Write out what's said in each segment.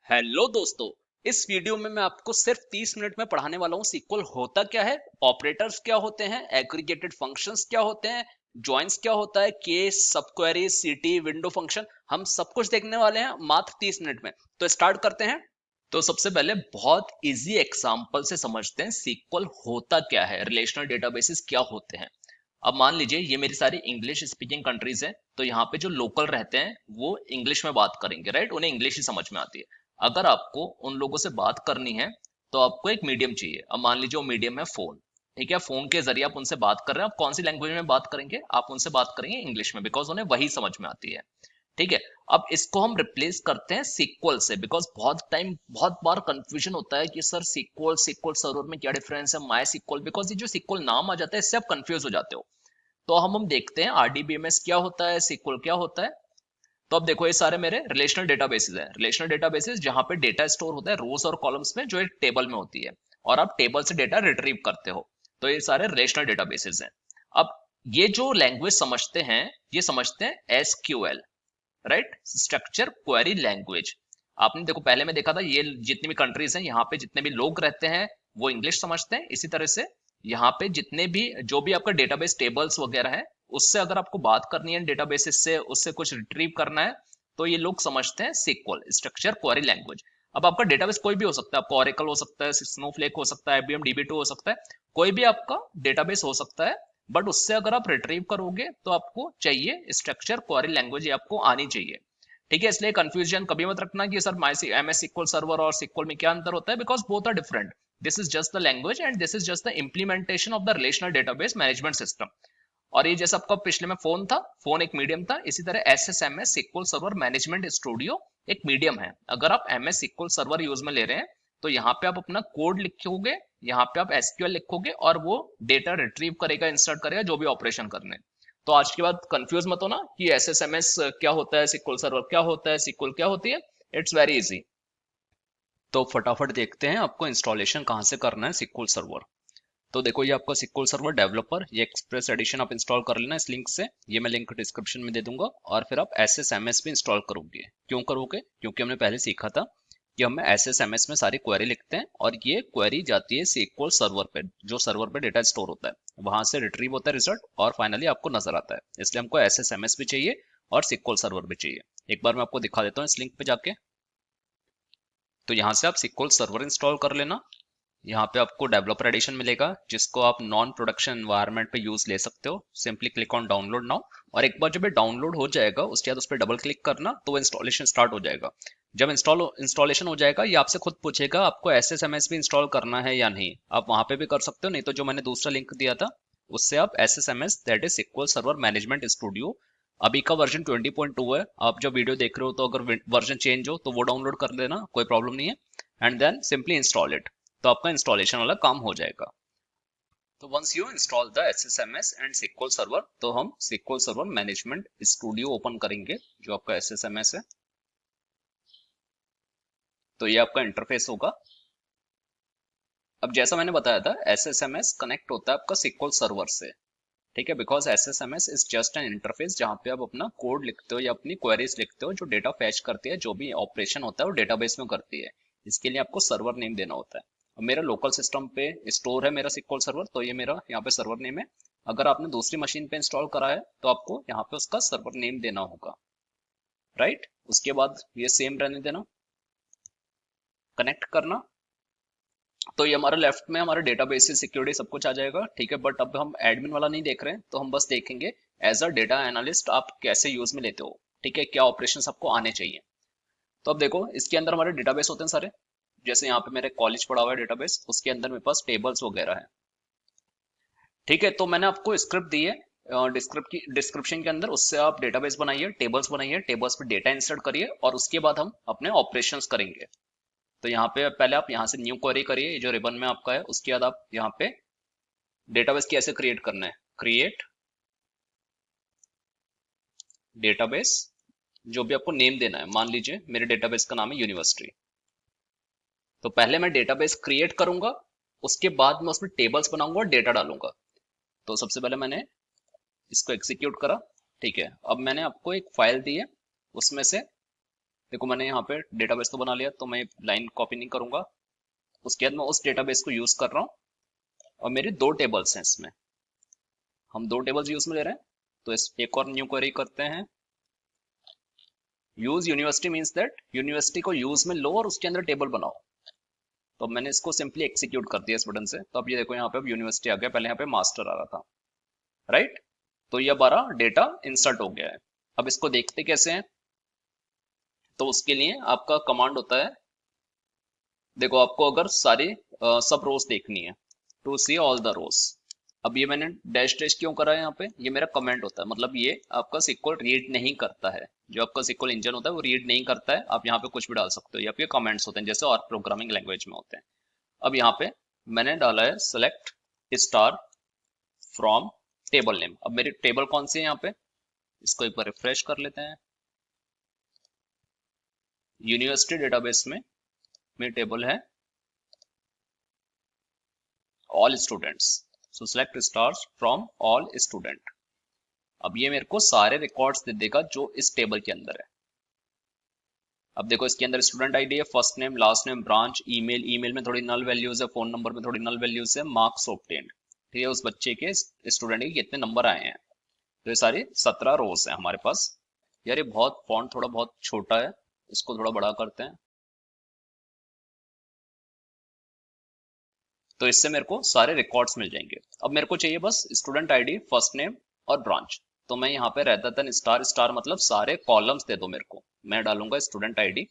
Hello दोस्तों। इस video में मैं आपको सिर्फ 30 मिनट में पढ़ाने वाला हूँ सीक्वल होता क्या है, ऑपरेटर्स क्या होते हैं, एग्रीगेटेड फंक्शंस क्या होते हैं, जॉइंस क्या होता है, केस, सब क्वेरी, सीटी, विंडो फंक्शन, हम सब कुछ देखने वाले हैं मात्र 30 मिनट में। तो स्टार्ट करते हैं। तो सबसे पहले बहुत इजी एग्जांपल से समझते हैं सीक्वल होता क्या है, रिलेशनल डेटाबेसेस क्या होते हैं। अब मान लीजिए ये मेरी सारी इंग्लिश स्पीकिंग कंट्रीज हैं, तो यहाँ पे जो लोकल रहते हैं वो इंग्लिश में बात करेंगे, राइट, उन्हें इंग्लिश ही समझ में आती है। अगर आपको उन लोगों से बात करनी है तो आपको एक मीडियम चाहिए। अब मान लीजिए वो मीडियम है फोन। ठीक है, फोन के जरिए आप उनसे बात कर रहे हैं, आप कौन सी लैंग्वेज में बात करेंगे, आप उनसे बात करेंगे इंग्लिश में, बिकॉज उन्हें वही समझ में आती है। ठीक है। अब इसको हम रिप्लेस करते हैं सीक्वल से, बिकॉज बहुत बार कंफ्यूजन होता है कि सर सीक्वल सीक्वल सर्वर में क्या डिफरेंस है, माई सीक्वल, बिकॉज ये जो सीक्वल नाम आ जाता है इससे आप कंफ्यूज हो जाते हो। तो हम देखते हैं आरडीबीएमएस क्या होता है, सीक्वल क्या होता है। तो अब देखो ये सारे मेरे रिलेशनल डेटाबेसेस हैं, रिलेशनल डेटाबेसेस जहां पे डेटा स्टोर होता है रोज और कॉलम्स में, जो एक टेबल में होती है, और आप टेबल से डेटा रिट्रीव करते हो। तो ये सारे रिलेशनल डेटाबेसेस हैं। अब ये जो लैंग्वेज समझते हैं, ये समझते हैं SQL, right, structure query language. आपने देखो पहले में देखा था, ये जितनी भी कंट्रीज हैं यहाँ पे जितने भी लोग रहते हैं वो इंग्लिश समझते हैं। इसी तरह से यहाँ पे जितने भी जो भी आपका डेटाबेस टेबल्स वगैरह है, उससे अगर आपको बात करनी है डेटाबेसेस से, उससे कुछ रिट्रीव करना है, तो ये लोग समझते हैं सीक्वल, स्ट्रक्चर क्वेरी लैंग्वेज। अब आपका डेटाबेस कोई भी हो सकता है, आपका ओरेकल हो सकता है, स्नोफ्लेक हो सकता है, IBM DB2 हो सकता है, कोई भी आपका डेटाबेस हो सकता है। बट उससे अगर आप रिट्रीव करोगे तो आपको चाहिए स्ट्रक्चर क्वेरी लैंग्वेज, ये आपको आनी चाहिए। ठीक है, इसलिए कंफ्यूजन कभी मत रखना कि sir my MS SQL server और सीक्वल में क्या अंतर होता है, because both are different. This is just the language and this is just the implementation of the relational database management system. और ये जैसा आपका पिछले में फोन था, फोन एक मीडियम था, इसी तरह SSMS SQL server management studio एक मीडियम है। अगर आप MS SQL सर्वर यूज में ले रहे हैं तो यहाँ पे आप अपना कोड लिखोगे, यहाँ पे आप SQL लिखोगे और वो डेटा रिट्रीव करेगा, इंसर्ट करेगा, जो भी ऑपरेशन करने हैं। तो आज के बाद कंफ्यूज मत होना कि SSMS क्या होता है, सीक्वल सर्वर क्या होता है, सीक्वल क्या होती है। It's very easy. तो फटाफट देखते हैं आपको इंस्टॉलेशन कहाँ से करना है सीक्वल सर्वर। तो देखो ये आपका SQL सर्वर डेवलपर, ये एक्सप्रेस एडिशन आप इंस्टॉल कर लेना इस लिंक से, ये मैं लिंक डिस्क्रिप्शन में दे दूंगा। और फिर आप SSMS भी इंस्टॉल करोगे। क्यों करोगे? क्योंकि हमने पहले सीखा था कि हम SSMS में सारी क्वेरी लिखते हैं और ये क्वेरी जाती है SQL सर्वर पे, जो सर्वर पे डेटा स्टोर होता है, वहां से रिट्रीव होता है रिजल्ट और फाइनली आपको नजर आता है। इसलिए हमको SSMS भी चाहिए और SQL सर्वर भी चाहिए। एक बार मैं आपको दिखा देता हूँ इस लिंक पे जाके। तो यहाँ से आप SQL सर्वर इंस्टॉल कर लेना। यहाँ पे आपको डेवलपर एडिशन मिलेगा, जिसको आप नॉन प्रोडक्शन एनवायरनमेंट पे यूज ले सकते हो। Simply click on download now. और एक बार जब ये डाउनलोड हो जाएगा उसके बाद उस पर डबल क्लिक करना तो वो इंस्टॉलेशन स्टार्ट हो जाएगा। जब इंस्टॉलेशन हो जाएगा ये आपसे खुद पूछेगा आपको SSMS भी इंस्टॉल करना है या नहीं। आप वहां पे भी कर सकते हो, नहीं तो जो मैंने दूसरा लिंक दिया था उससे आप SSMS, that is sequel server management studio, अभी का वर्जन 20.2 है। आप जब वीडियो देख रहे हो तो अगर वर्जन चेंज हो तो वो डाउनलोड कर लेना, कोई प्रॉब्लम नहीं है। And then simply install it, तो आपका इंस्टॉलेशन वाला काम हो जाएगा। तो once you install the SSMS and SQL server, तो हम SQL server management studio open करेंगे, जो आपका SSMS है। तो ये आपका इंटरफेस होगा। अब जैसा मैंने बताया था SSMS कनेक्ट होता है आपका SQL सर्वर से। ठीक है, because SSMS is just an interface जहां पे आप अपना कोड लिखते हो या अपनी क्वेरीज लिखते हो, जो डेटा फैच करती है, जो भी ऑपरेशन होता है वो डेटाबेस में करती है। इसके लिए आपको सर्वर नेम देना होता है। अब मेरा लोकल सिस्टम पे स्टोर है मेरा SQL सर्वर, तो ये मेरा यहाँ पे सर्वर नेम है। अगर आपने दूसरी मशीन पे इंस्टॉल करा है तो आपको यहाँ पे उसका सर्वर नेम देना होगा, राइट। उसके बाद ये सेम रहने देना, कनेक्ट करना। तो ये हमारा लेफ्ट में हमारा डेटाबेस सिक्योरिटी सब कुछ आ जाएगा। ठीक है, बट अब हम एडमिन वाला नहीं देख रहे हैं, तो हम बस देखेंगे एज अ डेटा एनालिस्ट आप कैसे यूज में लेते हो। ठीक है, क्या ऑपरेशंस आपको आने चाहिए। तो अब देखो इसके अंदर हमारे डेटाबेस होते हैं सारे। जैसे यहाँ पे मेरे कॉलेज पड़ा हुआ है डेटाबेस, उसके अंदर मेरे पास टेबल्स वगैरह है। ठीक है, तो मैंने आपको स्क्रिप्ट दी है डिस्क्रिप्शन के अंदर, उससे आप डेटाबेस बनाइए, टेबल्स बनाइए, टेबल्स पे डेटा इंसर्ट करिए और उसके बाद हम अपने ऑपरेशंस करेंगे। तो यहाँ पे पहले आप यहाँ से न्यू क्वेरी करिए, ये जो रिबन में आपका है, उसके बाद आप यहाँ पे डेटाबेस कैसे क्रिएट करना है, क्रिएट डेटाबेस, जो भी आपको नेम देना है। मान लीजिए मेरे डेटाबेस का नाम है यूनिवर्सिटी। तो पहले मैं डेटाबेस क्रिएट करूंगा, उसके बाद मैं उसमें टेबल्स बनाऊंगा और डेटा डालूंगा। तो सबसे पहले मैंने इसको एग्जीक्यूट करा। ठीक है, अब मैंने आपको एक फाइल दी है, उसमें से देखो मैंने यहाँ पे डेटाबेस तो बना लिया, तो मैं लाइन कॉपी नहीं करूंगा। उसके बाद मैं उस डेटाबेस को यूज कर रहा हूँ, और मेरी दो टेबल्स हैं इसमें, हम दो टेबल्स यूज में ले रहे हैं। तो इस एक और न्यू क्वेरी करते हैं। Use university means that university को यूज में लो और उसके अंदर टेबल बनाओ। तो अब मैंने इसको सिंपली एक्सिक्यूट कर दिया इस बटन से। तो अब ये देखो यहाँ पे अब यूनिवर्सिटी आ गया, पहले यहाँ पे मास्टर आ रहा था, राइट। तो ये हमारा डेटा इंसर्ट हो गया है। अब इसको देखते कैसे हैं, तो उसके लिए आपका कमांड होता है, देखो आपको अगर सारी सब रोज देखनी है, टू सी ऑल द रोज। अब ये मैंने डैश डैश क्यों करा है यहाँ पे, ये मेरा कमेंट होता है, मतलब ये आपका सिक्वल रीड नहीं करता है। जो आपका सिक्वल इंजन होता है वो रीड नहीं करता है। आप यहाँ पे कुछ भी डाल सकते हो, ये आपके कमेंट्स होते हैं जैसे और प्रोग्रामिंग लैंग्वेज में होते हैं। अब यहाँ पे मैंने डाला है select star from table name. अब मेरी टेबल कौन सी है यहाँ पे, इसको एक बार रिफ्रेश कर लेते हैं। यूनिवर्सिटी डेटाबेस में मेरी टेबल है all students, so select stars from all student. अब ये मेरे को सारे रिकॉर्ड्स दे देगा जो इस टेबल के अंदर है। अब देखो इसके अंदर स्टूडेंट आईडी है, first name, last name, branch, email, email में थोड़ी नल वैल्यूज है, फोन नंबर में थोड़ी नल वैल्यूज है, मार्क्स ऑब्टेन्ड, ठीक है, उस बच्चे के स्टूडेंट के कितने नंबर आए हैं। तो ये सारी 17 रोज है हमारे पास। यार ये बहुत फॉन्ट थोड़ा बहुत छोटा है, इसको थोड़ा बड़ा करते हैं। तो इससे मेरे को सारे रिकॉर्ड्स मिल जाएंगे। अब मेरे को चाहिए बस स्टूडेंट आईडी, फर्स्ट नेम और ब्रांच। तो मैं यहाँ पे रहता था स्टार स्टार, मतलब सारे कॉलम्स दे दो मेरे को। मैं डालूंगा student ID,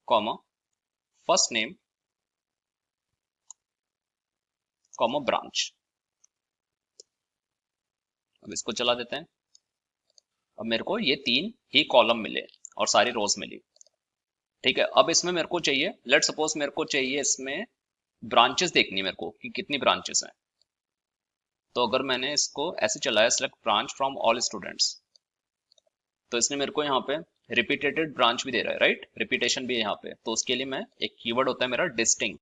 comma, first name, comma, branch. अब इसको चला देते हैं। अब मेरे को ये तीन ही कॉलम मिले और सारी रोज मिली, ठीक है। अब इसमें मेरे को चाहिए, लेट सपोज मेरे को चाहिए इसमें ब्रांचेस देखनी है मेरे को कि कितनी ब्रांचेस हैं। तो अगर मैंने इसको ऐसे चलाया select branch from all students, तो इसने मेरे को यहाँ पे रिपीटेटेड ब्रांच भी दे रहा है, राइट, रिपीटेशन भी है यहाँ पे। तो उसके लिए मैं एक कीवर्ड होता है मेरा डिस्टिंक्ट,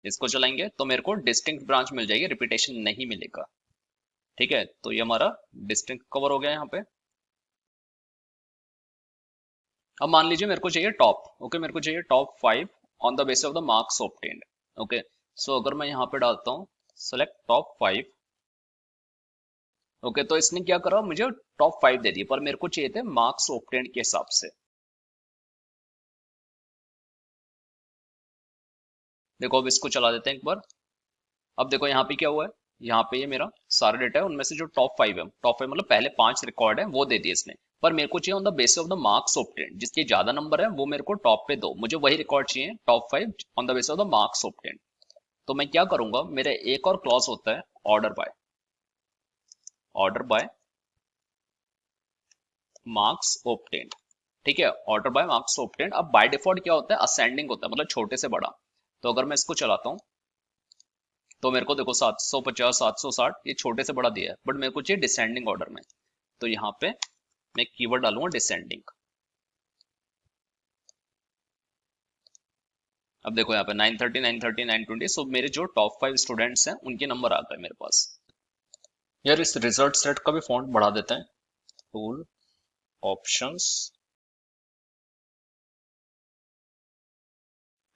इसको चलाएंगे तो मेरे को डिस्टिंक्ट ब्रांच मिल जाएगी, रिपीटेशन नहीं मिलेगा, ठीक है। तो ये हमारा डिस्टिंक्ट कवर हो गया यहाँ पे। अब मान लीजिए मेरे को चाहिए टॉप, ओके, मेरे को चाहिए top 5 on the basis of the marks obtained, okay. So अगर मैं यहाँ पे डालता हूँ सेलेक्ट टॉप 5, ओके, तो इसने क्या करा, मुझे टॉप 5 दे दिए, पर मेरे को चाहिए थे मार्क्स ऑब्टेन्ड के हिसाब से। देखो अब इसको चला देते हैं एक बार। अब देखो यहाँ पे क्या हुआ है, यहाँ पे ये मेरा सारा डेटा है, उनमें से जो टॉप 5 है, टॉप 5 मतलब पहले 5 रिकॉर्ड है वो दे दिए इसने। पर मेरे को चाहिए on the basis of the marks obtained, जिसके ज्यादा नंबर है वो मेरे को टॉप पे दो, मुझे वही रिकॉर्ड चाहिए top 5 on the basis of the marks obtained. तो मैं क्या करूंगा, मेरा एक और क्लॉज होता है order by, order by marks obtained, ठीक है, ऑर्डर बाय मार्क्स ऑब्टेन्ड। अब बाय डिफॉल्ट क्या होता है, असेंडिंग होता है, मतलब छोटे से बड़ा। तो अगर मैं इसको चलाता हूँ तो मेरे को देखो 750, 760 ये छोटे से बड़ा दिया है, बट मेरे को चाहिए डिसेंडिंग ऑर्डर में। तो यहाँ पे मैं कीवर्ड डालूंगा डिसेंडिंग। अब देखो यहाँ पे 930, 930, 920, सो मेरे जो टॉप 5 स्टूडेंट्स हैं उनके नंबर आ गए मेरे पास। यार इस रिजल्ट सेट का भी फॉन्ट बढ़ा देते हैं, टूल, ऑप्शंस।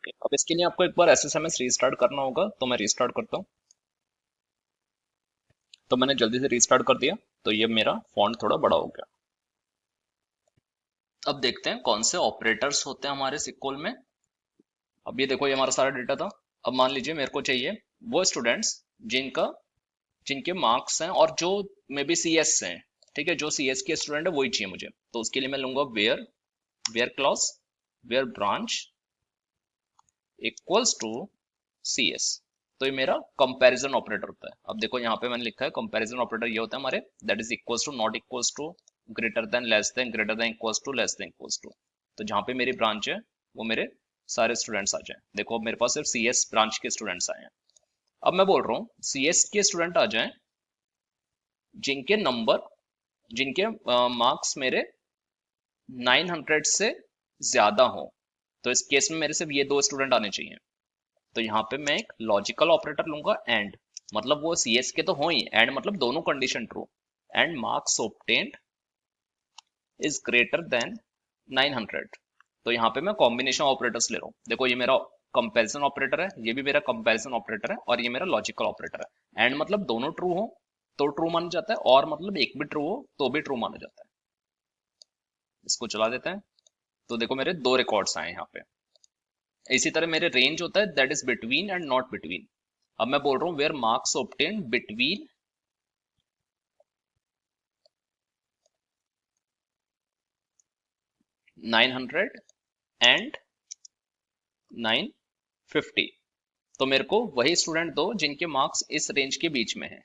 अब इसके लिए आपको एक बार एसएसएमएस रीस्टार्ट करना होगा, तो मैं रीस्टार्ट करता हूँ। तो मैंने जल्दी से रीस्टार्ट कर दिया, तो ये मेरा फॉन्ट थोड़ा बड़ा हो गया। अब देखते हैं कौन से ऑपरेटर्स होते हैं हमारे सिक्वल में। अब ये देखो ये हमारा सारा डेटा था। अब मान लीजिए मेरे को चाहिए वो स्टूडेंट्स जिनका जिनके मार्क्स हैं और जो मे बी सी एस हैं, ठीक है, जो सी एस के स्टूडेंट है वही चाहिए मुझे। तो उसके लिए मैं लूंगा where, where clause, where branch equals to C S. तो ये मेरा कंपैरिजन ऑपरेटर होता है। अब देखो यहाँ पे मैंने लिखा है कंपैरिजन ऑपरेटर ये होता है हमारे, that is equals to, not equals to, greater than, less than, greater than, equals to, less than, equals to. तो जहाँ पे मेरी ब्रांच है वो मेरे सारे स्टूडेंट्स आ जाए। देखो अब मेरे पास सिर्फ सी एस ब्रांच के स्टूडेंट्स आए हैं। अब मैं बोल रहा हूँ सी एस के स्टूडेंट आ जाए जिनके नंबर, जिनके मार्क्स मेरे 900 से ज्यादा हो। तो इस केस में मेरे सिर्फ ये दो स्टूडेंट आने चाहिए। तो यहाँ पे मैं एक लॉजिकल ऑपरेटर लूंगा एंड, मतलब वो सी एस के तो हो ही, एंड मतलब दोनों condition true. And marks obtained is greater than 900। तो यहाँ पे मैं कॉम्बिनेशन ऑपरेटर्स ले रहा हूँ। देखो ये मेरा कंपैरिजन ऑपरेटर है, ये भी मेरा कंपैरिजन ऑपरेटर है, और ये मेरा लॉजिकल ऑपरेटर है। एंड मतलब दोनों ट्रू हो तो ट्रू माना जाता है, और मतलब एक भी ट्रू हो तो भी ट्रू माना जाता है। इसको चला देते हैं। तो देखो मेरे दो रिकॉर्ड्स आए यहाँ पे। इसी तरह मेरे रेंज होता है that is between and not between. अब मैं बोल रहा हूँ where marks obtained between 900 and 950। तो मेरे को वही स्टूडेंट दो जिनके मार्क्स इस रेंज के बीच में है।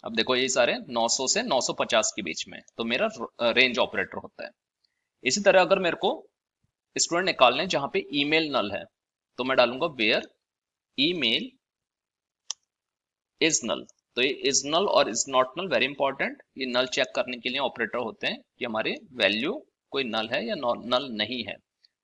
अब देखो ये सारे 900 से 950 के बीच में, तो मेरा रेंज ऑपरेटर होता है। इसी तरह अगर मेरे को स्टूडेंट निकालने हैं जहां पे ईमेल नल है, तो मैं डालूंगा वेयर ईमेल इज नल। तो ये इज नल और is not null very important, ये नल चेक करने के लिए ऑपरेटर होते हैं कि हमारे वैल्यू कोई नल है या नल नहीं है।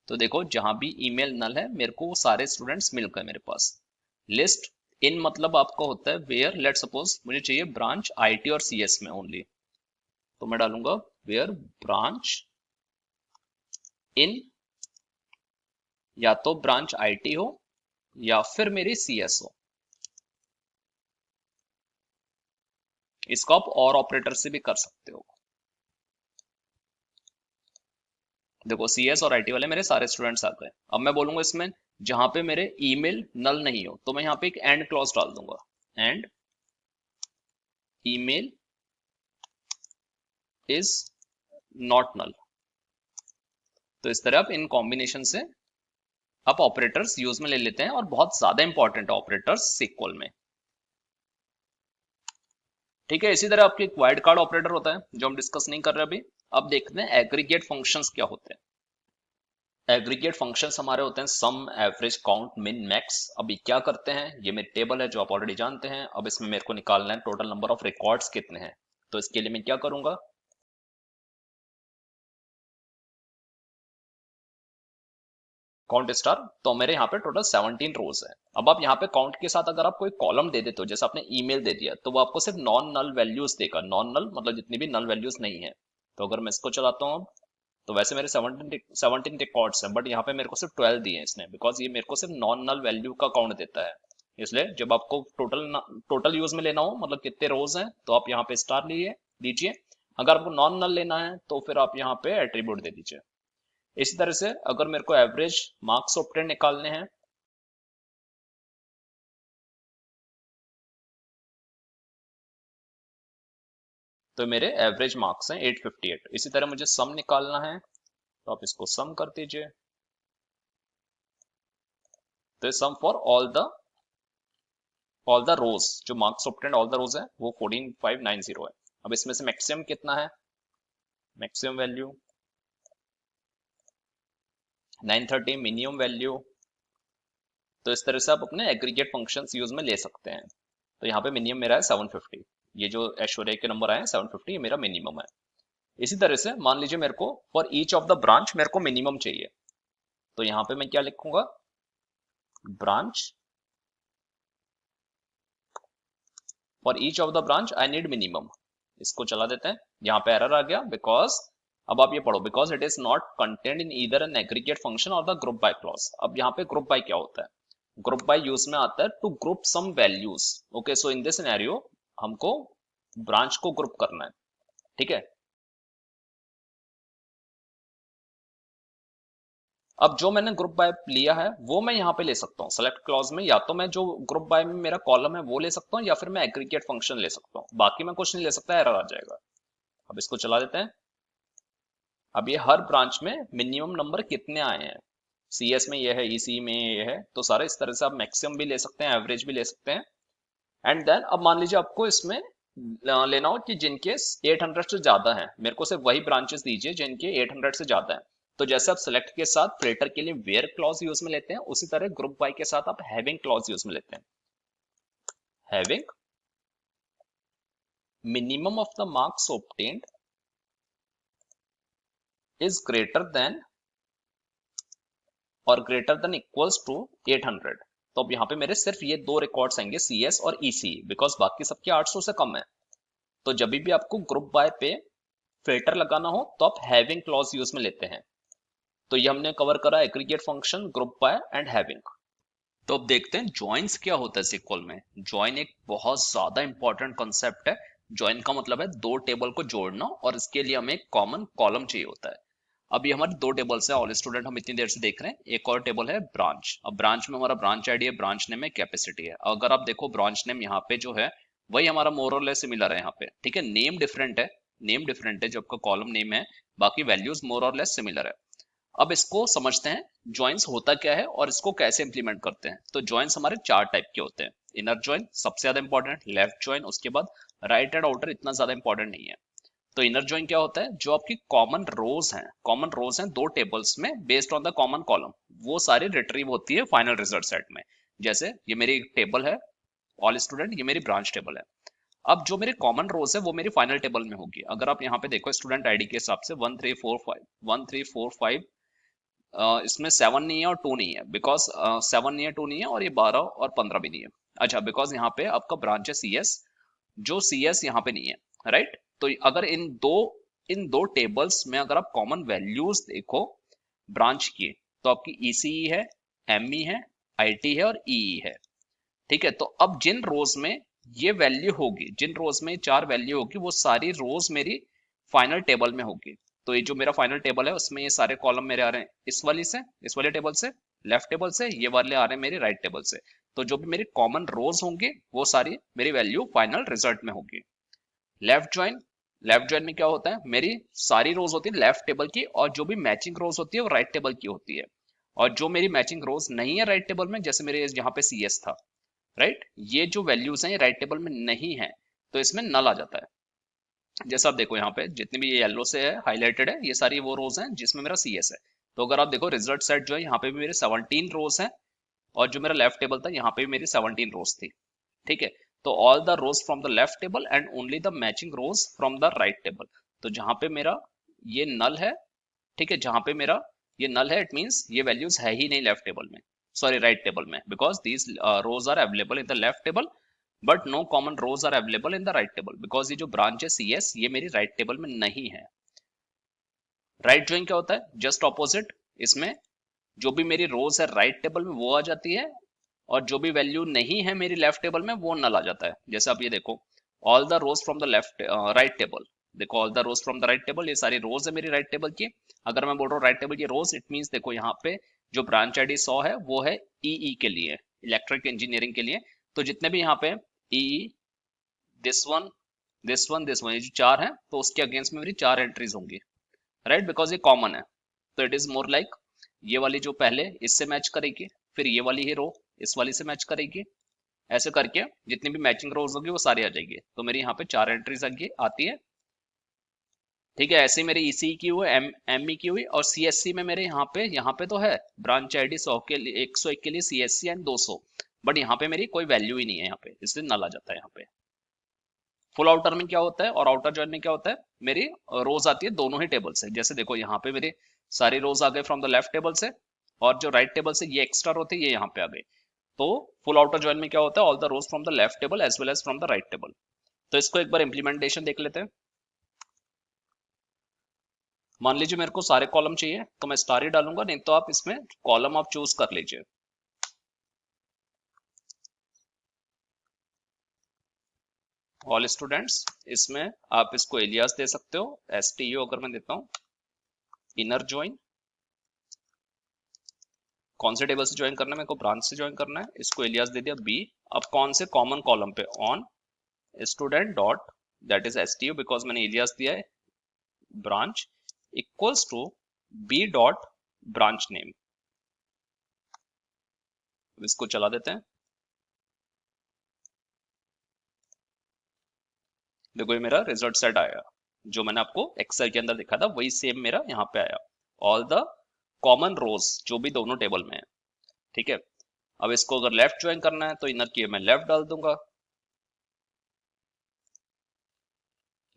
तो देखो जहां भी ईमेल नल है मेरे को वो सारे स्टूडेंट्स मिल गए मेरे पास। लिस्ट इन मतलब आपका होता है वेयर, लेट सपोज मुझे चाहिए ब्रांच आईटी और सीएस में ओनली, तो मैं डालूंगा वेयर ब्रांच इन, या तो ब्रांच आईटी हो या फिर मेरी सीएस हो। इसको आप और ऑपरेटर से भी कर सकते हो। देखो सीएस और आईटी वाले मेरे सारे स्टूडेंट्स आ गए। अब मैं बोलूंगा इसमें जहां पे मेरे ईमेल नल नहीं हो, तो मैं यहाँ पे एक एंड क्लॉज डाल दूंगा, and email is not null. तो इस तरह आप इन कॉम्बिनेशन से आप ऑपरेटर्स यूज में ले लेते हैं, और बहुत ज्यादा इंपॉर्टेंट ऑपरेटर्स सीक्वल में। ठीक है, इसी तरह आपके एक वाइल्ड कार्ड ऑपरेटर होता है जो हम डिस्कस नहीं कर रहे अभी। अब देखते हैं एग्रीगेट फंक्शंस क्या होते हैं। एग्रीगेट फंक्शंस हमारे होते हैं सम, एवरेज, काउंट, मिन, मैक्स। अब ये क्या करते हैं, ये मेरी टेबल है जो आप ऑलरेडी जानते हैं। अब इसमें मेरे को निकालना है टोटल नंबर ऑफ रिकॉर्ड्स कितने हैं। तो इसके लिए मैं क्या करूंगा, काउंट स्टार। तो मेरे यहाँ पे टोटल 17 रोज है। अब आप यहाँ पे काउंट के साथ अगर आप कोई कॉलम दे देते हो, जैसे आपने ईमेल दे दिया, तो वो आपको सिर्फ नॉन नल वैल्यूज देगा। नॉन नल मतलब जितनी भी नल वैल्यूज नहीं है। तो अगर मैं इसको चलाता हूँ, तो वैसे मेरे 17 रिकॉर्ड्स हैं, बट यहाँ पे मेरे को सिर्फ 12 दिए हैं इसने, बिकॉज ये मेरे को सिर्फ नॉन नल वैल्यू का काउंट देता है। इसलिए जब आपको टोटल यूज में लेना हो, मतलब कितने रोज हैं, तो आप यहाँ पे स्टार लीजिए। अगर आपको नॉन नल लेना है तो फिर आप यहाँ पे एट्रीब्यूट दे दीजिए। इसी तरह से अगर मेरे को एवरेज मार्क्स ऑब्टेन निकालने हैं, तो मेरे एवरेज मार्क्स हैं 858। इसी तरह मुझे सम निकालना है, तो आप इसको सम कर दीजिए। तो सम फॉर ऑल द रोज, जो मार्क्स ऑब्टेन ऑल द रोज है वो 14590 है। अब इसमें से मैक्सिमम कितना है, मैक्सिमम वैल्यू 930, मिनिमम वैल्यू। तो इस तरह से आप अपने एग्रीगेट फंक्शंस यूज में ले सकते हैं। तो यहाँ पे मिनिमम मेरा है 750। ये जो ऐश्वर्या के नंबर आए हैं 750, ये मेरा मिनिमम है। इसी तरह से मान लीजिए मेरे को for each of the branch मेरे को मिनिमम चाहिए, तो यहाँ पे मैं क्या लिखूंगा, branch for each of the branch I need minimum. इसको चला देते हैं। यहाँ पे एरर आ गया बिकॉज, अब आप ये पढ़ो, because it is not content in either an aggregate function और द ग्रुप बाय क्लॉज। अब यहाँ पे ग्रुप बाय क्या होता है, ग्रुप बाय यूज में आता है to group some values. Okay, so in this scenario हमको ब्रांच को ग्रुप करना है। ठीक है, अब जो मैंने ग्रुप बाय लिया है वो मैं यहाँ पे ले सकता हूँ सेलेक्ट क्लॉज में। या तो मैं जो ग्रुप बाय में मेरा कॉलम है वो ले सकता हूँ, या फिर मैं एग्रीगेट फंक्शन ले सकता हूँ। बाकी मैं कुछ नहीं ले सकता, एरर आ जाएगा। अब इसको चला देते हैं। अब ये हर ब्रांच में मिनिमम नंबर कितने आए हैं, सीएस में ये है, ईसी में ये है, तो सारे इस तरह से आप मैक्सिमम भी ले सकते हैं, एवरेज भी ले सकते हैं। एंड देन अब मान लीजिए आपको इसमें लेना हो कि जिनके 800 से ज्यादा है, मेरे को सिर्फ वही ब्रांचेस दीजिए जिनके 800 से ज्यादा है। तो जैसे आप सेलेक्ट के साथ फिल्टर के लिए वेयर क्लॉज यूज में लेते हैं, उसी तरह ग्रुप बाय के साथ आप हैविंग क्लॉज यूज में लेते हैं। Having minimum of the marks obtained is greater than और ग्रेटर देन इक्वल्स टू 800। तो अब यहाँ पे मेरे सिर्फ ये दो रिकॉर्ड्स आएंगे, सीएस और ईसी, बिकॉज बाकी सबके 800 से कम है। तो जब भी आपको ग्रुप बाय पे फिल्टर लगाना हो तो आप हैविंग क्लॉज यूज में लेते हैं। तो ये हमने कवर करा aggregate function, group by and having. तो अब देखते हैं जॉइंस क्या होता है सीक्वल में। जॉइन एक बहुत ज्यादा इंपॉर्टेंट कॉन्सेप्ट है। जॉइन का मतलब है दो टेबल को जोड़ना, और इसके लिए हमें एक कॉमन कॉलम चाहिए होता है। अब ये हमारे दो टेबल्स है, ऑल स्टूडेंट हम इतनी देर से देख रहे हैं। एक और टेबल है ब्रांच। अब ब्रांच में हमारा ब्रांच आईडी है, ब्रांच नेम है, कैपेसिटी है। अगर आप देखो ब्रांच नेम यहाँ पे जो है वही हमारा मोर और लेस सिमिलर है यहाँ पे, ठीक है। नेम डिफरेंट है, नेम डिफरेंट है जो आपका कॉलम नेम है, बाकी वैल्यूज मोर और लेस सिमिलर है। अब इसको समझते हैं जॉइंस होता क्या है और इसको कैसे इंप्लीमेंट करते हैं। तो जॉइंस हमारे चार टाइप के होते हैं। इनर जॉइन सबसे ज्यादा इंपॉर्टेंट, लेफ्ट जॉइन, उसके बाद राइट एंड आउटर इतना ज्यादा इंपॉर्टेंट नहीं है। तो इनर जॉइन क्या होता है, जो आपकी कॉमन रोज हैं दो टेबल्स में based on the common column, वो सारी रिट्रीव होती है फाइनल रिजल्ट सेट में। जैसे ये मेरी टेबल है ऑल स्टूडेंट, ये मेरी ब्रांच टेबल है। अब जो मेरी कॉमन रोज है वो मेरी फाइनल टेबल में होगी। अगर आप यहाँ पे देखो स्टूडेंट आईडी के हिसाब से 1 3 4 5 इसमें 7 नहीं है और 2 नहीं है, बिकॉज 7 नहीं है, 2 नहीं है, और ये 12 और 15 भी नहीं है। अच्छा, बिकॉज यहाँ पे आपका ब्रांच है CS, जो CS यहाँ पे नहीं है, राइट। तो अगर इन दो टेबल्स में अगर आप कॉमन वैल्यूज देखो ब्रांच की, तो आपकी ECE है, ME है, IT है और EE है, ठीक है। तो अब जिन रोज में ये वैल्यू होगी, जिन रोज में चार वैल्यू होगी, वो सारी रोज मेरी फाइनल टेबल में होगी। तो ये जो मेरा फाइनल टेबल है उसमें ये सारे कॉलम मेरे आ रहे हैं इस वाले टेबल से, लेफ्ट टेबल से, ये वाले आ रहे हैं मेरे राइट टेबल से। तो जो भी मेरी कॉमन रोज होंगे वो सारी मेरी वैल्यू फाइनल रिजल्ट में होगी। लेफ्ट ज्वाइन, लेफ्ट ज्वाइन में क्या होता है, मेरी सारी रोज होती है लेफ्ट टेबल की, और जो भी मैचिंग रोज होती है वो राइट टेबल की होती है। और जो मेरी मैचिंग रोज नहीं है राइट टेबल में, जैसे मेरे यहाँ पे CS था, राइट, ये जो वैल्यूज हैं ये राइट टेबल में नहीं है, तो इसमें नल आ जाता है। जैसा आप देखो यहाँ पे जितनी भी ये येलो से है हाईलाइटेड है, ये सारी वो रोज हैं जिसमें मेरा CS है। तो अगर आप देखो रिजल्ट सेट जो है, यहाँ पे भी मेरे 17 रोज हैं, और जो मेरा लेफ्ट टेबल था यहाँ पे भी मेरी 17 रोज थी, ठीक है। तो all the rows from the left table and only the matching rows from the right table. तो जहां पे मेरा ये नल है, ठीक है, जहां पे मेरा ये नल है, इट मींस ये वैल्यूज है ही नहीं लेफ्ट टेबल में, सॉरी राइट टेबल में, because these rows are available in the left table but no common rows are available in the right table, because ये जो ब्रांच है CS ये मेरी राइट टेबल में नहीं है। राइट ज्वाइन क्या होता है, जस्ट ऑपोजिट। इसमें जो भी मेरी रोज है राइट टेबल में वो आ जाती है, और जो भी वैल्यू नहीं है मेरी लेफ्ट टेबल में वो नल आ जाता है। जैसे आप ये देखो all the rows from the left right table, देखो all the rows from the right table, ये सारी रोज है मेरी राइट टेबल की। अगर मैं बोल रहा हूँ राइट टेबल की रोज, इट मींस देखो यहाँ पे जो ब्रांच आईडी 100 है वो है EE के लिए, इलेक्ट्रिक इंजीनियरिंग के लिए। तो जितने भी यहाँ पे EE, this one, this one, this one, ये जो चार है, तो उसके अगेंस्ट में मेरी चार एंट्रीज होंगी, राइट, बिकॉज ये कॉमन है। तो इट इज मोर लाइक ये वाली जो पहले इससे मैच करेगी, फिर ये वाली ही रो इस वाली से मैच करेगी, ऐसे करके जितनी भी मैचिंग रोज होगी वो सारी आ जाएगी। तो मेरी यहाँ पे चार एंट्रीज आती है, ठीक है। ऐसे ही मेरी ECE की हुई, ME की हुई, और CSC में मेरे यहाँ पे तो है ब्रांच आईडी 100 के लिए, 101 के लिए CSC एंड 200, बट यहाँ पे मेरी कोई वैल्यू ही नहीं है यहाँ पे, इसलिए नल आ जाता है यहाँ पे। फुल आउटर में क्या होता है और आउटर जॉइन में क्या होता है, मेरी रोज आती है दोनों ही टेबल से। जैसे देखो यहाँ पे मेरी सारी रोज आ गए फ्रॉम द लेफ्ट टेबल से, और जो राइट टेबल से ये एक्स्ट्रा रो थी ये यहाँ पे आ गई। तो फुल आउटर जॉइन में क्या होता है, all the rows from the left table as well as from the right table. तो इसको एक बार इंप्लीमेंटेशन देख लेते हैं। मान लीजिए मेरे को सारे कॉलम चाहिए, तो मैं स्टार ही डालूंगा, नहीं तो आप इसमें कॉलम आप चूज कर लीजिए। ऑल स्टूडेंट्स, इसमें आप इसको एलियास दे सकते हो, STU अगर मैं देता हूँ। इनर ज्वाइन, कौन से टेबल से ज्वाइन करना है, मेरे को ब्रांच से ज्वाइन करना है, इसको एलियास दे दिया B। अब कौन से कॉमन कॉलम पे, on student dot, that is STU, because मैंने एलियास दिया है branch, equals to B dot branch name. इसको चला देते हैं। देखो ये मेरा रिजल्ट सेट आया, जो मैंने आपको एक्सेल के अंदर दिखा था वही सेम मेरा यहाँ पे आया, ऑल द कॉमन रोज जो भी दोनों टेबल में है, ठीक है। अब इसको अगर लेफ्ट ज्वाइन करना है तो इनर की मैं लेफ्ट डाल दूंगा।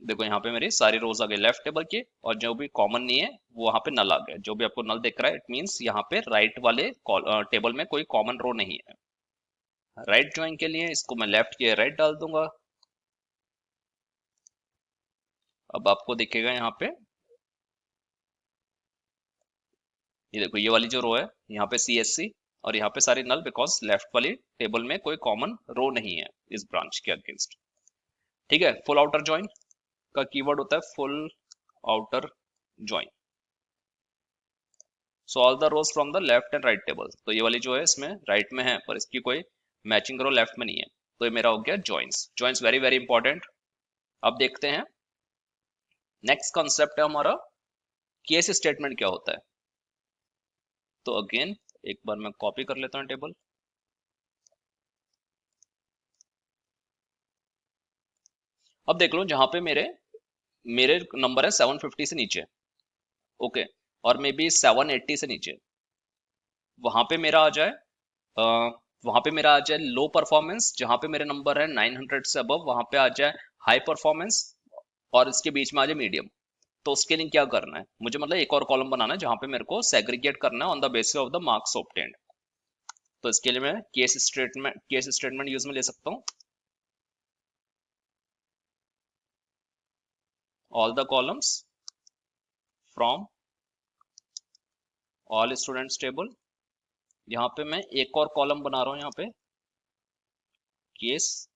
देखो यहाँ पे मेरी सारी रोज आ गई लेफ्ट टेबल की, और जो भी कॉमन नहीं है वो वहां पे नल आ गया। जो भी आपको नल दिख रहा है, इट मींस यहाँ पे राइट वाले टेबल में कोई कॉमन रो नहीं है। राइट ज्वाइन के लिए इसको मैं लेफ्ट के राइट डाल दूंगा। अब आपको दिखेगा यहाँ पे, ये देखो ये वाली जो रो है यहाँ पे CSC, और यहाँ पे सारी नल, बिकॉज लेफ्ट वाली टेबल में कोई कॉमन रो नहीं है इस ब्रांच के अगेंस्ट। ठीक है, फुल आउटर ज्वाइन का कीवर्ड होता है full outer join. So all the rows from the left and right table, तो ये वाली जो है इसमें राइट में है पर इसकी कोई मैचिंग रो लेफ्ट में नहीं है, तो ये मेरा हो गया joins. Joins very very important. अब देखते हैं नेक्स्ट कॉन्सेप्ट है हमारा केस स्टेटमेंट क्या होता है। तो अगेन एक बार मैं कॉपी कर लेता हूँ टेबल। अब देख लो जहां पे मेरे मेरे नंबर है 750 से नीचे, ओके, और मे बी 780 से नीचे, वहां पे मेरा आ जाए वहां पे मेरा आ जाए लो परफॉर्मेंस, जहां पे मेरे नंबर है 900 से अबव वहां पे आ जाए हाई परफॉर्मेंस, और इसके बीच में आ जाए मीडियम। तो उसके लिए क्या करना है मुझे, मतलब एक और कॉलम बनाना है जहां पे मेरे को सेग्रीगेट करना है on the basis of the marks obtained. तो इसके लिए मैं केस स्टेटमेंट यूज में ले सकता हूँ। All the columns from all students table, यहाँ पे मैं एक और कॉलम बना रहा हूँ, यहाँ पे case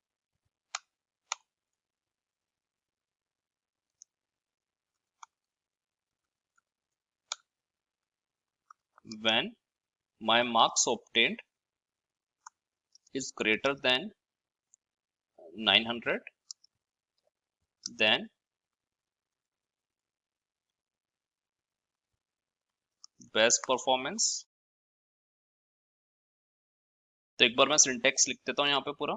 when my marks obtained is greater than 900, then best performance। तो एक बार मैं सिंटेक्स लिख देता हूँ यहाँ पे पूरा।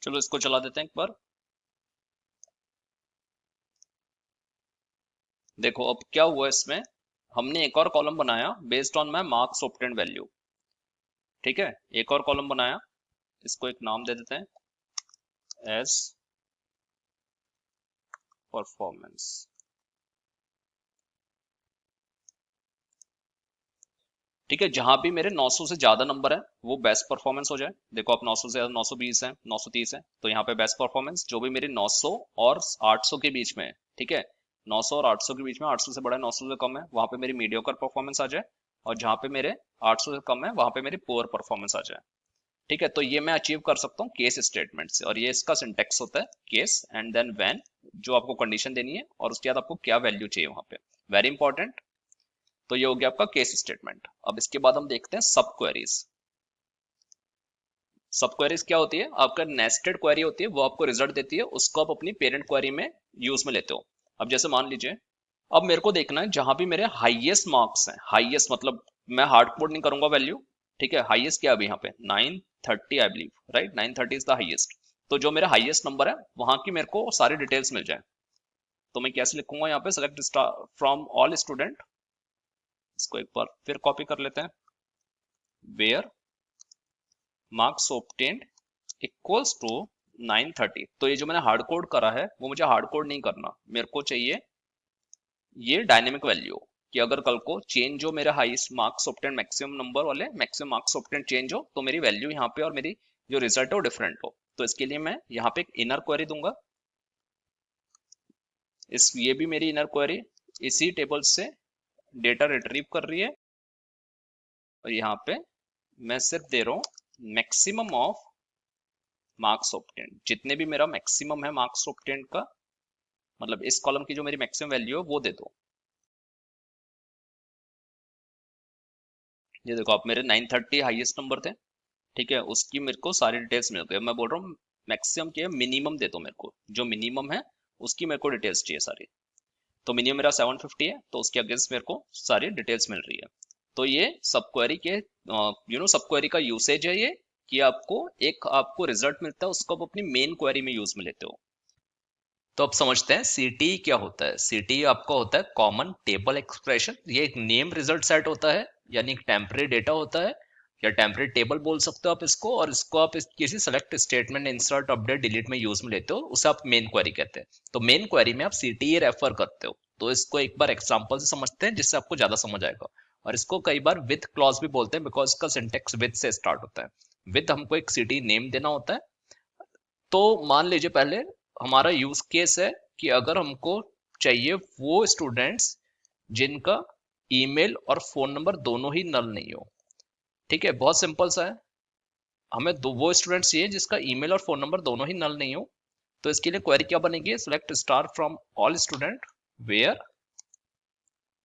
चलो इसको चला देते हैं एक बार। देखो अब क्या हुआ इसमें, हमने एक और कॉलम बनाया based on my marks obtained value. ठीक है, एक और कॉलम बनाया, इसको एक नाम दे देते हैं एज परफॉर्मेंस। ठीक है, जहां भी मेरे 900 से ज्यादा नंबर है वो बेस्ट परफॉर्मेंस हो जाए। देखो आप 900 से ज्यादा 920 है, 930 है, तो यहाँ पे बेस्ट परफॉर्मेंस। जो भी मेरे 900 और 800 के बीच में है, ठीक है, 900 और 800 के बीच में, 800 से बड़ा है 900 से कम है, वहां पे मेरी मीडियोकर परफॉर्मेंस आ जाए, और जहां पे मेरे 800 से कम है वहां पे मेरी पुअर परफॉर्मेंस आ जाए। ठीक है, तो ये मैं अचीव कर सकता हूँ केस स्टेटमेंट से, और ये इसका सिंटेक्स होता है केस एंड देन व्हेन, जो आपको कंडीशन देनी है और उसके बाद आपको क्या वैल्यू चाहिए वहां पे, वेरी इंपॉर्टेंट। तो ये हो गया आपका केस स्टेटमेंट। अब इसके बाद हम देखते हैं सब क्वेरीज। सब क्वेरीज क्या होती है, आपका नेस्टेड क्वेरी होती है, वो आपको रिजल्ट देती है, उसको आप अपनी पेरेंट क्वेरी में यूज में लेते हो। अब जैसे मान लीजिए, अब मेरे को देखना है जहां भी मेरे हाईएस्ट मार्क्स हैं, हाईएस्ट मतलब मैं हार्ड कोड नहीं करूंगा वैल्यू। ठीक है, हाईएस्ट क्या है अभी यहाँ पे 930 I believe, right, 930 is the highest. तो जो मेरा हाईएस्ट नंबर है वहां की मेरे को सारी डिटेल्स मिल जाए, तो मैं कैसे लिखूंगा यहाँ पे, सेलेक्ट फ्रॉम ऑल स्टूडेंट। इसको एक बार फिर कॉपी कर लेते हैं, where marks obtained equals to 930। तो ये जो मैंने हार्ड कोड करा है वो मुझे हार्ड कोड नहीं करना, मेरे को चाहिए ये डायनेमिक वैल्यू, कि अगर कल को चेंज हो मेरे highest marks obtained maximum number वाले मैक्सिमम मार्क्स ऑब्टेन्ड चेंज हो, तो मेरी वैल्यू यहाँ पे और मेरी जो रिजल्ट है वो डिफरेंट हो। तो इसके लिए मैं यहाँ पे एक इनर क्वेरी दूंगा। ये भी मेरी इनर क्वेरी इसी टेबल से डेटा रिट्रीव कर रही है, और यहाँ पे मैं सिर्फ दे रहा हूँ मैक्सिमम ऑफ मार्क्स ऑब्टेन्ड, जितने भी मेरा मैक्सिमम है मार्क्स ऑब्टेन्ड का, मतलब इस कॉलम की जो मेरी मैक्सिमम वैल्यू है वो दे दो। ये देखो आप मेरे 930 हाईएस्ट नंबर थे, ठीक है, उसकी मेरे को सारी डिटेल्स मिल गई। मैं बोल रहा हूँ मैक्सिमम के मिनिमम दे दो मेरे को, जो मिनिमम है उसकी मेरे को डिटेल्स चाहिए सारी। तो मिनिमम मेरा 750 है, तो उसके अगेंस्ट मेरे को सारी डिटेल्स मिल रही है। तो ये सब क्वेरी के सब क्वेरी का यूसेज है ये, कि आपको रिजल्ट मिलता है, उसको आप अपनी मेन क्वेरी में यूज में लेते हो। तो अब समझते हैं सीटी क्या होता है। सीटी आपका होता है कॉमन टेबल एक्सप्रेशन। ये एक नेम रिजल्ट सेट होता है, यानी एक टेम्परेरी डेटा होता है, या टेम्परेरी टेबल बोल सकते हो आप इसको, और इसको आप किसी select statement, insert, update, delete में यूज में लेते हो, उसे आप मेन क्वेरी कहते हैं। तो मेन क्वेरी में आप सीटी रेफर करते हो। तो इसको एक बार एग्जांपल से समझते हैं जिससे आपको ज्यादा समझ आएगा। और इसको कई बार विद क्लॉज भी बोलते हैं बिकॉज इसका सिंटेक्स विद से स्टार्ट होता है। विद हमको एक सिटी नेम देना होता है। तो मान लीजिए पहले हमारा यूज केस है कि अगर हमको चाहिए वो स्टूडेंट्स जिनका ईमेल और फोन नंबर दोनों ही नल नहीं हो। ठीक है, बहुत सिंपल सा है। हमें वो स्टूडेंट्स चाहिए जिसका ईमेल और फोन नंबर दोनों ही नल नहीं हो। तो इसके लिए क्वेरी क्या बनेगी, select star from all student where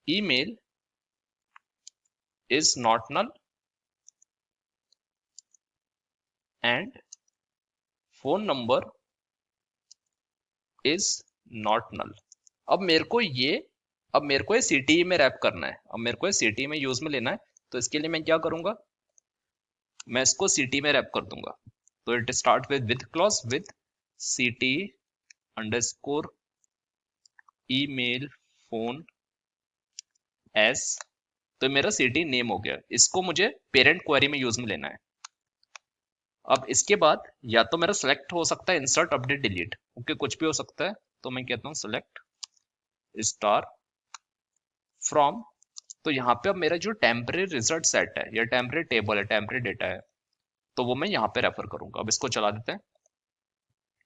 email is not null and phone number is not null. अब मेरे को ये सीटीई में रैप करना है, अब मेरे को ये सीटीई में यूज में लेना है। तो इसके लिए मैं क्या करूंगा, मैं इसको सीटी में रैप कर दूंगा। तो it start with clause with सीटी अंडरस्कोर ईमेल फोन एस। तो मेरा सीटी नेम हो गया, इसको मुझे पेरेंट क्वेरी में यूज में लेना है। अब इसके बाद या तो मेरा सेलेक्ट हो सकता है इंसर्ट अपडेट डिलीट, ओके कुछ भी हो सकता है। तो मैं कहता हूँ सेलेक्ट स्टार फ्रॉम। तो यहाँ पे अब मेरा जो टेम्परेरी रिजल्ट सेट है या टेम्परेरी टेबल है, टेम्परेरी डेटा है, तो वो मैं यहाँ पे रेफर करूंगा। अब इसको चला देते हैं।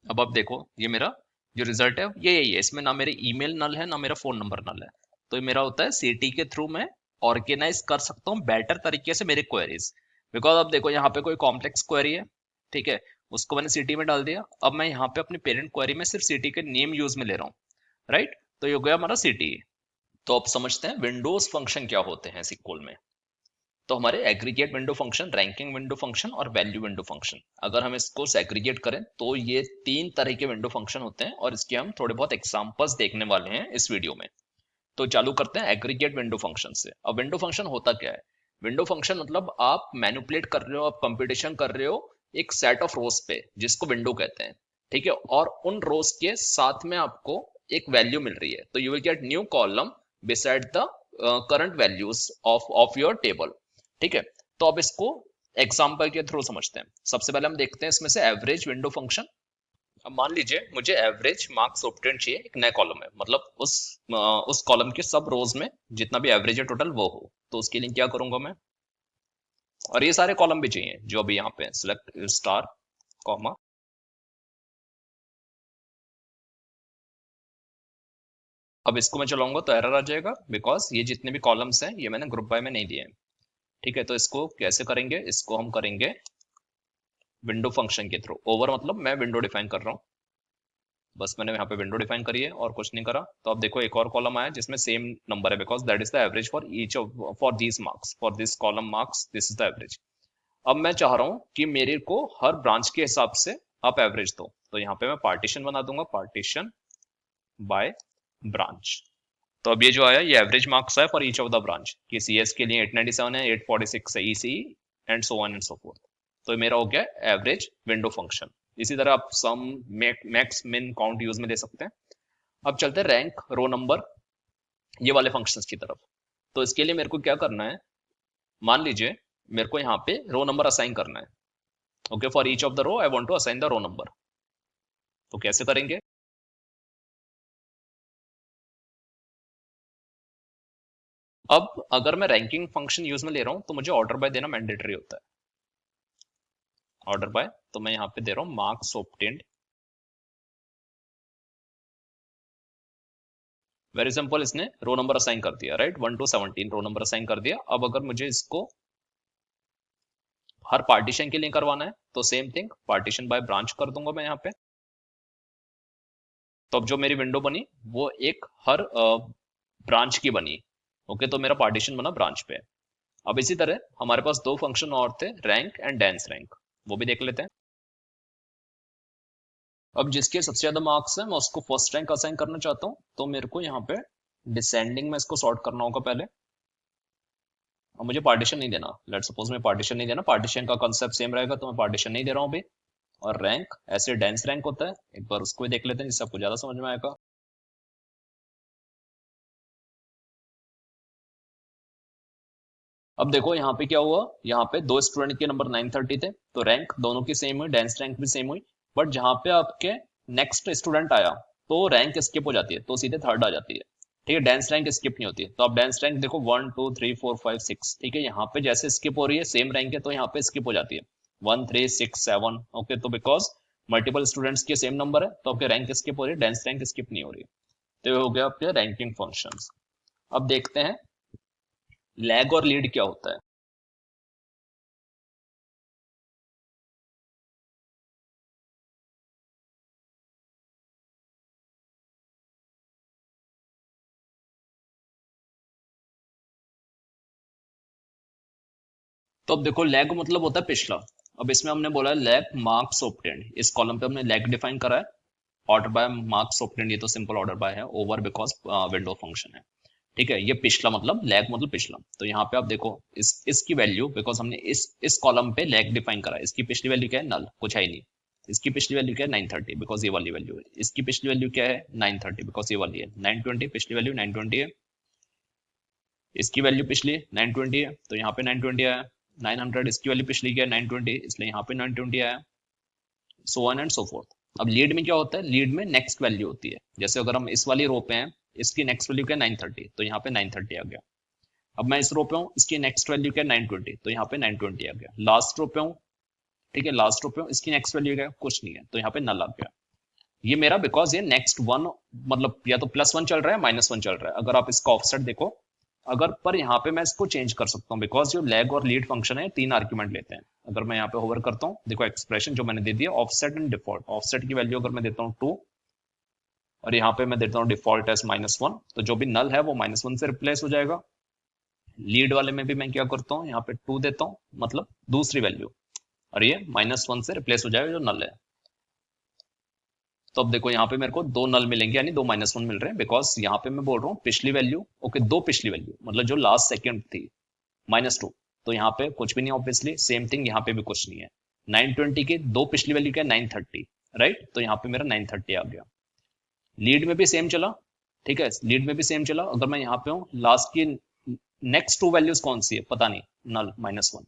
अब देखो ये मेरा जो रिजल्ट है ये यही है, इसमें ना मेरे ईमेल नल है ना मेरा फोन नंबर नल है। तो ये मेरा होता है सीटी के थ्रू मैं ऑर्गेनाइज कर सकता हूँ बेटर तरीके से मेरे क्वेरीज। बिकॉज अब देखो यहाँ पे कोई कॉम्प्लेक्स क्वेरी है, ठीक है, उसको मैंने सीटी में डाल दिया। अब मैं यहाँ पे अपनी पेरेंट क्वेरी में सिर्फ सीटी के नेम यूज में ले रहा हूँ, राइट। तो ये हो गया हमारा सीटी। तो अब समझते हैं विंडोज फंक्शन क्या होते हैं सिक्वल में। तो हमारे aggregate window function, ranking window function और वैल्यू विंडो फंक्शन, अगर हम इसको सेग्रीगेट करें तो ये 3 तरह के विंडो फंक्शन होते हैं और इसके हम थोड़े बहुत एग्जांपल्स देखने वाले हैं इस वीडियो में। तो चालू करते हैं एग्रीगेट विंडो फंक्शन से। अब विंडो फंक्शन होता क्या है, विंडो फंक्शन मतलब आप मैनिपुलेट कर रहे हो, आप कंप्यूटेशन कर रहे हो एक सेट ऑफ रोज पे जिसको विंडो कहते हैं, ठीक है। और उन रोज के साथ में आपको एक वैल्यू मिल रही है, तो you will get new column beside the current values of your table, ठीक है। तो अब इसको एग्जाम्पल के थ्रू समझते हैं। सबसे पहले हम देखते हैं इसमें से एवरेज विंडो फंक्शन। अब मान लीजिए मुझे एवरेज मार्क्स ऑब्टेन चाहिए, एक नया कॉलम है, मतलब उस कॉलम के सब रोज में जितना भी एवरेज है टोटल वो हो। तो उसके लिए क्या करूंगा मैं, और ये सारे कॉलम भी चाहिए जो अभी यहाँ पे सिलेक्ट स्टार कॉमा। अब इसको मैं चलाऊंगा तो एरर आ जाएगा बिकॉज ये जितने भी कॉलम्स हैं ये मैंने ग्रुप बाय में नहीं दिए हैं, ठीक है। तो इसको कैसे करेंगे, इसको हम करेंगे विंडो फंक्शन के थ्रू। ओवर मतलब मैं विंडो डिफाइन कर रहा हूँ, बस मैंने यहाँ पे विंडो डिफाइन करी है और कुछ नहीं करा। तो अब देखो एक और कॉलम आया जिसमें सेम नंबर है because that is the average for each of for this marks, for this column marks this is the average. अब मैं चाह रहा हूँ कि मेरे को हर ब्रांच के हिसाब से आप एवरेज दो। तो यहाँ पे मैं पार्टीशन बना दूंगा, पार्टीशन बाय ब्रांच। तो अब ये जो आया ये एवरेज मार्क्स है for each of the branch, कि सीएस के लिए 897 है, 846 है ECE and so on and so fourth. तो ये मेरा हो गया एवरेज विंडो फंक्शन। इसी तरह आप सम, मैक्स, मिन, काउंट यूज में ले सकते हैं। अब चलते हैं रैंक, रो नंबर, ये वाले फंक्शंस की तरफ। तो इसके लिए मेरे को क्या करना है, मान लीजिए मेरे को यहाँ पे रो नंबर असाइन करना है, okay. For each of the row I want to assign the row number. तो कैसे करेंगे, अब अगर मैं रैंकिंग फंक्शन यूज में ले रहा हूं तो मुझे ऑर्डर बाय देना मैंडेटरी होता है। ऑर्डर बाय, तो मैं यहाँ पे दे रहा हूँ मार्क्स ऑब्टेन्ड। वेरी सिंपल, इसने रो नंबर असाइन कर दिया, right, 1 to 17 row number assign कर दिया। अब अगर मुझे इसको हर पार्टीशन के लिए करवाना है तो same thing, partition by branch कर दूंगा मैं यहाँ पे। तो अब जो मेरी विंडो बनी वो एक हर ब्रांच की बनी, ओके। तो मेरा पार्टीशन बना ब्रांच पे। अब इसी तरह हमारे पास 2 फंक्शन और थे, रैंक एंड डेंस रैंक, वो भी देख लेते हैं। अब जिसके सबसे ज्यादा मार्क्स है मैं उसको फर्स्ट रैंक असाइन करना चाहता हूँ। तो मेरे को यहाँ पे डिसेंडिंग में इसको सॉर्ट करना होगा पहले। अब मुझे पार्टीशन नहीं देना, लेट सपोज मैं पार्टीशन नहीं देना, पार्टीशन का कंसेप्ट सेम रहेगा, तो मैं पार्टीशन नहीं दे रहा हूँ अभी। और रैंक, ऐसे डेंस रैंक होता है, एक बार उसको भी देख लेते हैं जिससे आपको ज्यादा समझ में आएगा। अब देखो यहाँ पे क्या हुआ, यहाँ पे 2 स्टूडेंट के नंबर 930 थे, तो रैंक दोनों की सेम हुई, डेंस रैंक भी सेम हुई। बट जहाँ पे आपके नेक्स्ट स्टूडेंट आया तो रैंक स्किप हो जाती है, तो सीधे थर्ड आ जाती है। ठीक है, डेंस रैंक स्किप नहीं होती है। तो आप डेंस रैंक देखो 1 2 3 4 5 6, ठीक है, यहाँ पे जैसे स्किप हो रही है सेम रैंक है तो यहाँ पे स्किप हो जाती है 1 3 6 7। ओके, तो बिकॉज मल्टीपल स्टूडेंट्स के सेम नंबर है तो आपके रैंक स्किप हो रही है, डेंस रैंक स्किप नहीं हो रही है। तो ये हो गया आपके रैंकिंग फंक्शंस। अब देखते हैं लैग और लीड क्या होता है। तो अब देखो लैग मतलब होता है पिछला। अब इसमें हमने बोला है लैग मार्क्स ऑब्टेन्ड, इस कॉलम पे हमने लैग डिफाइन करा है। ऑर्डर बाय मार्क्स ऑब्टेन्ड, ये तो सिंपल ऑर्डर बाय है, ओवर बिकॉज विंडो फंक्शन है। ठीक है, ये पिछला मतलब लैग मतलब पिछला। तो यहाँ पे आप देखो इसकी वैल्यू, बिकॉज हमने इस कॉलम पे लैग डिफाइन करा है, इसकी पिछली वैल्यू क्या है, नल, कुछ है ही नहीं। इसकी पिछली वैल्यू क्या है, 930, बिकॉज ये वाली वैल्यू है। इसकी पिछली वैल्यू क्या है, 930, बिकॉज ये वाली है। 920 पिछली वैल्यू 920 है। इसकी वैल्यू पिछली 920 है तो यहाँ पे 920 आया। 900 इसकी वैल्यू पिछली क्या है, 920, इसलिए यहाँ पे 920 आया। So on and so fourth. अब लीड में क्या होता है, लीड में नेक्स्ट वैल्यू होती है। जैसे अगर हम इस वाली रो पे हैं, इसकी नेक्स्ट वैल्यू क्या है, 930, तो यहाँ पे 930 आ गया। अब मैं इस रो पे हूँ, इसकी नेक्स्ट वैल्यू क्या है, 920, तो यहाँ पे 920 आ गया। लास्ट रो पे हूँ, ठीक है, लास्ट रो पे हूँ, इसकी नेक्स्ट वैल्यू क्या है, कुछ नहीं है, तो यहाँ पे नल आ गया। ये मेरा बिकॉज ये नेक्स्ट वन, मतलब या तो +1 चल रहा है -1 चल रहा है। अगर आप इसका ऑफसेट देखो, अगर पर यहाँ पे मैं इसको चेंज कर सकता हूँ, बिकॉज जो लैग और लीड फंक्शन है 3 आर्ग्यूमेंट लेते हैं। अगर मैं यहाँ पे होवर करता हूँ, देखो एक्सप्रेशन जो मैंने दे दिया ऑफसेट एंड डिफॉल्ट। ऑफसेट की वैल्यू अगर मैं देता हूँ 2 और यहाँ पे मैं देता हूँ डिफॉल्ट एज -1, तो जो भी नल है वो -1 से रिप्लेस हो जाएगा। लीड वाले में भी मैं क्या करता हूँ, यहाँ पे 2 देता हूँ, मतलब दूसरी वैल्यू, और ये -1 से रिप्लेस हो जाएगा जो नल है। तो अब देखो यहाँ पे मेरे को 2 नल मिलेंगे, यानी 2 -1 मिल रहे हैं, बिकॉज यहाँ पे मैं बोल रहा हूँ पिछली वैल्यू, ओके, 2 पिछली वैल्यू, मतलब जो लास्ट सेकंड थी -2, तो यहाँ पे कुछ भी नहीं, ऑब्वियसली सेम थिंग यहाँ पे भी कुछ नहीं है। 920 की 2 पिछली वैल्यू क्या है, 930, राइट, तो यहाँ पे मेरा 930 आ गया। लीड में भी सेम चला, ठीक है, लीड में भी सेम चला। अगर मैं यहाँ पे हूँ, लास्ट की नेक्स्ट 2 वैल्यूज कौन सी है पता नहीं, नल -1,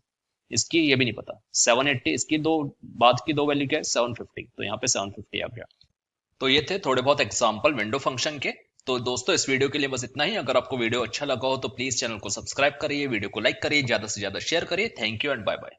इसकी ये भी नहीं पता। 780, इसकी दो बाद की 2 वैल्यू क्या है, 750, तो यहाँ पे 750 आ गया। तो ये थे थोड़े बहुत एग्जाम्पल विंडो फंक्शन के। तो दोस्तों इस वीडियो के लिए बस इतना ही। अगर आपको वीडियो अच्छा लगा हो तो प्लीज चैनल को सब्सक्राइब करिए, वीडियो को लाइक करिए, ज्यादा से ज्यादा शेयर करिए। Thank you and bye bye.